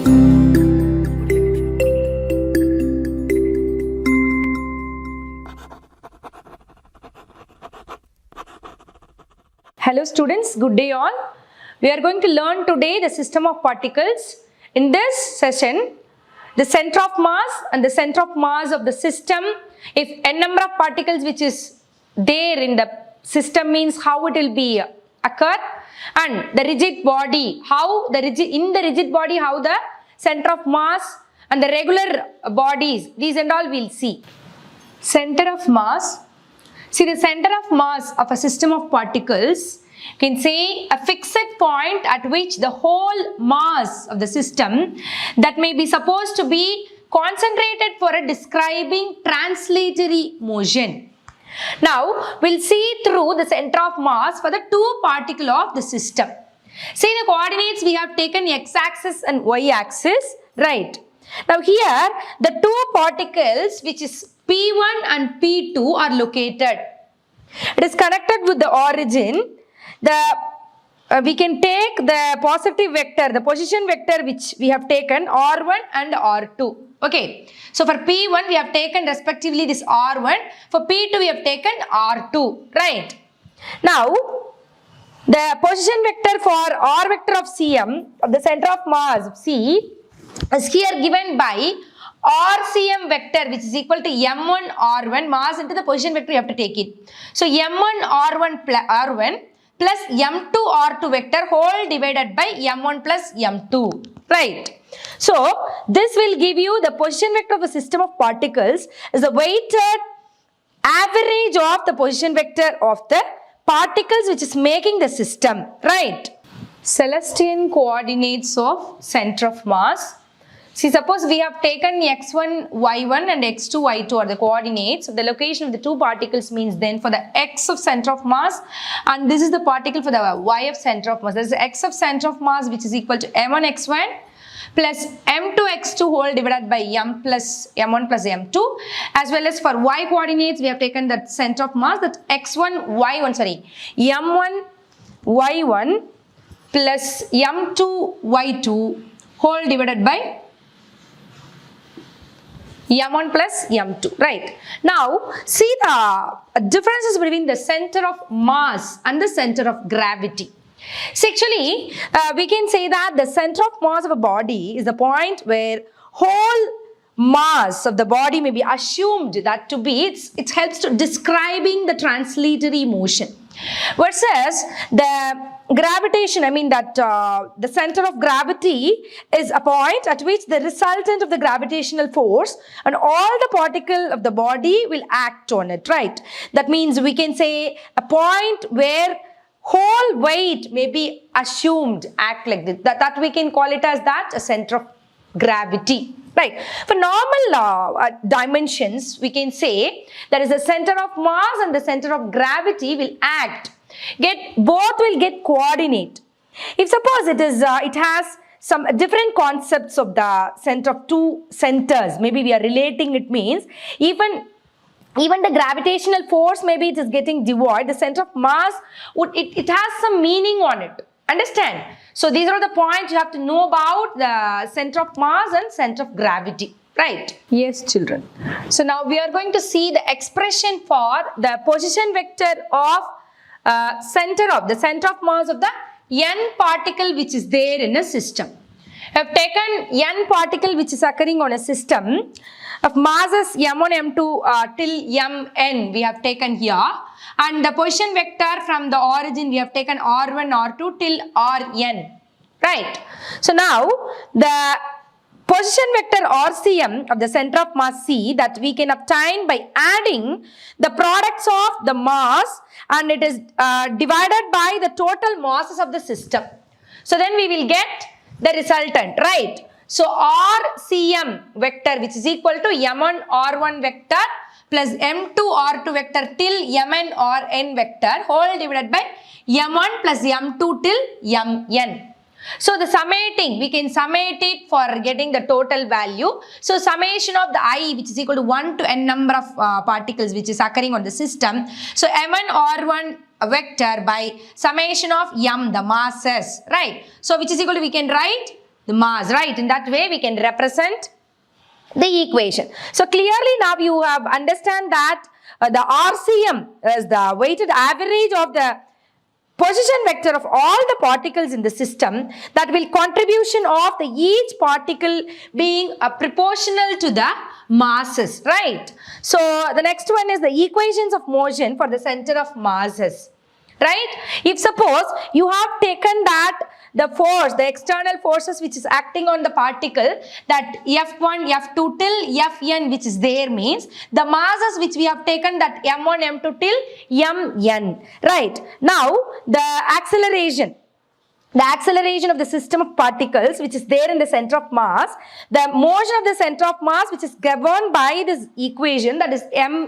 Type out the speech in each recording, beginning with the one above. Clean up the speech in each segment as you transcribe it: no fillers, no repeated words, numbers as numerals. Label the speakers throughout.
Speaker 1: Hello students, good day all. We are going to learn today the system of particles. In this session, the center of mass and the center of mass of the system. If n number of particles which is there in the system means how it will be occur, and the rigid body, how the rigid body how the center of mass and the regular bodies, these and all we'll see. Center of mass. See, the center of mass of a system of particles can say a fixed point at which the whole mass of the system that may be supposed to be concentrated for a describing translatory motion. Now, we'll see through the center of mass for the two particles of the system. See, the coordinates we have taken x-axis and y-axis, right? Now here, the two particles which is P1 and P2 are located. It is connected with the origin. We can take the positive vector, the position vector which we have taken R1 and R2. Okay. So for P1 we have taken respectively this R1. For P2 we have taken R2. Right. Now, the position vector for R vector of Cm of the center of mass C is here given by RCM vector which is equal to M1 R1 mass into the position vector you have to take it. So M1 R1 plus M2 R2 vector whole divided by M1 plus M2. Right. So this will give you the position vector of a system of particles is the weighted average of the position vector of the particles which is making the system. Right. Celestial coordinates of center of mass. See, suppose we have taken x1, y1 and x2, y2 are the coordinates. So the location of the two particles means then for the x of center of mass, and this is the particle for the y of center of mass. This is the x of center of mass which is equal to m1 x1 plus m2 x2 whole divided by m1 plus m2, as well as for y coordinates we have taken the center of mass, that x1 y1 m1 y1 plus m2 y2 whole divided by M1 plus M2, right? Now, see the differences between the center of mass and the center of gravity. So, actually, we can say that the center of mass of a body is the point where whole mass of the body may be assumed that to be, it helps to describing the translatory motion. Versus the gravitation, I mean that the center of gravity is a point at which the resultant of the gravitational force and all the particle of the body will act on it, right? That means we can say a point where whole weight may be assumed act like this. That we can call it as that a center of gravity. Right. For normal dimensions, we can say there is a center of mass and the center of gravity will act. Both will get coordinate. If suppose it has some different concepts of the center of two centers, maybe we are relating, it means even the gravitational force, maybe it is getting devoid. The center of mass, it has some meaning on it. Understand? So these are the points you have to know about the center of mass and center of gravity. Right? Yes, children. So now we are going to see the expression for the position vector of center of mass of the n particle which is there in a system. I have taken n particle which is occurring on a system of masses m1, m2 till mn we have taken here, and the position vector from the origin we have taken r1, r2 till rn. Right. So now the position vector RCM of the center of mass C that we can obtain by adding the products of the mass, and it is divided by the total masses of the system. So then we will get the resultant, right? So RCM vector which is equal to M1 R1 vector plus M2 R2 vector till Mn Rn vector whole divided by M1 plus M2 till Mn. So the summating, we can summate it for getting the total value. So summation of the I which is equal to 1 to n number of particles which is occurring on the system. So Mn R1 vector by summation of M the masses, right? So which is equal to, we can write the mass, right? In that way we can represent the equation. So clearly now you have understand that the RCM is the weighted average of the position vector of all the particles in the system, that will contribution of the each particle being proportional to the masses, right? So the next one is the equations of motion for the center of masses, right? If suppose you have taken that the force, the external forces which is acting on the particle, that F1, F2 till Fn which is there, means the masses which we have taken, that M1, M2 till Mn, right? Now the acceleration of the system of particles which is there in the center of mass, the motion of the center of mass which is governed by this equation, that is ma,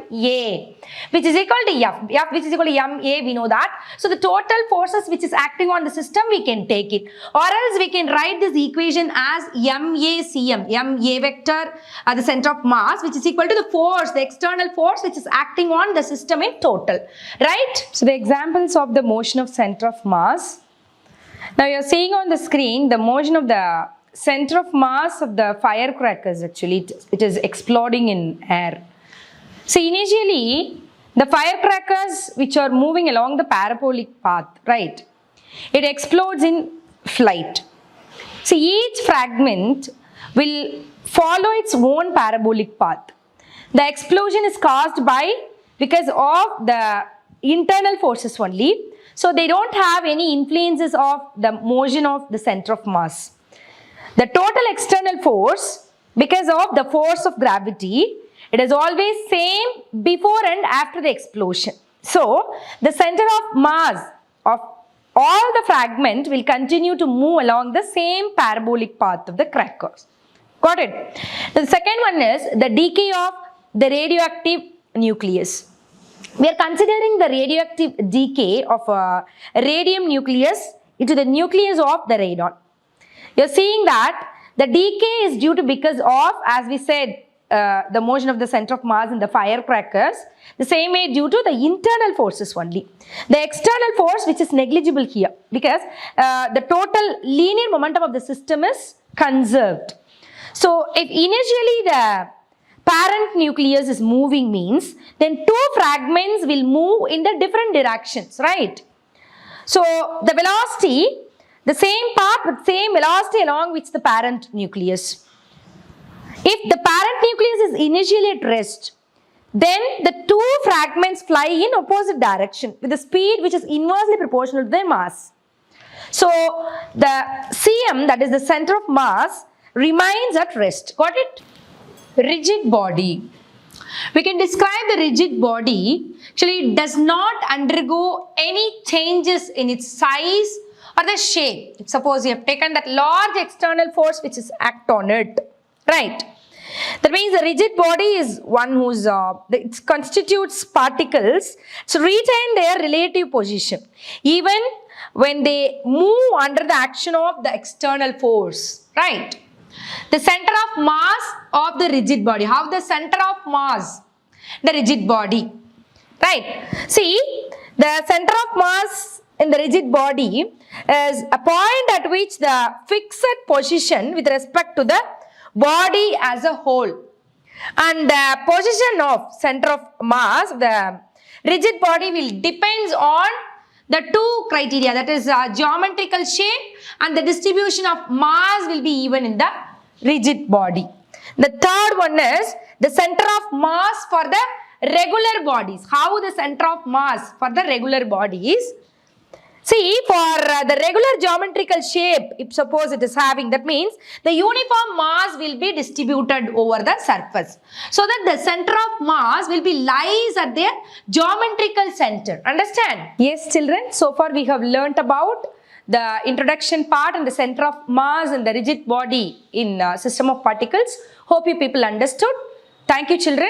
Speaker 1: which is equal to f which is equal to ma, we know that. So the total forces which is acting on the system, we can take it, or else we can write this equation as MACM, ma vector at the center of mass, which is equal to the force, the external force which is acting on the system in total, right? So the examples of the motion of center of mass. Now you are seeing on the screen the motion of the center of mass of the firecrackers. Actually it is exploding in air. So initially the firecrackers which are moving along the parabolic path, right, it explodes in flight. So each fragment will follow its own parabolic path. The explosion is caused because of the internal forces only. So they don't have any influences of the motion of the center of mass. The total external force, because of the force of gravity, it is always same before and after the explosion. So the center of mass of all the fragment will continue to move along the same parabolic path of the crackers. Got it? The second one is the decay of the radioactive nucleus. We are considering the radioactive decay of a radium nucleus into the nucleus of the radon. You are seeing that the decay is due to because of, as we said, the motion of the center of mass in the firecrackers, the same way due to the internal forces only. The external force which is negligible here, because the total linear momentum of the system is conserved. So if initially the parent nucleus is moving, means then two fragments will move in the different directions, right? So the velocity, the same path with same velocity along with the parent nucleus. If the parent nucleus is initially at rest, then the two fragments fly in opposite direction with a speed which is inversely proportional to their mass. So the CM, that is the center of mass, remains at rest. Got it? Rigid body. We can describe the rigid body. Actually, it does not undergo any changes in its size or the shape. Suppose you have taken that large external force which is act on it, right? That means the rigid body is one whose it constitutes particles to retain their relative position even when they move under the action of the external force, right? The center of mass of the rigid body. How the center of mass? The rigid body, right? See, the center of mass in the rigid body is a point at which the fixed position with respect to the body as a whole. And the position of center of mass, the rigid body, will depends on the two criteria, that is geometrical shape and the distribution of mass will be even in the rigid body. The third one is the center of mass for the regular bodies. How the center of mass for the regular bodies? See, for the regular geometrical shape, if suppose it is having, that means the uniform mass will be distributed over the surface, so that the center of mass will be lies at their geometrical center. Understand? Yes, children. So far we have learnt about the introduction part and the center of mass and the rigid body in system of particles. Hope you people understood. Thank you, children.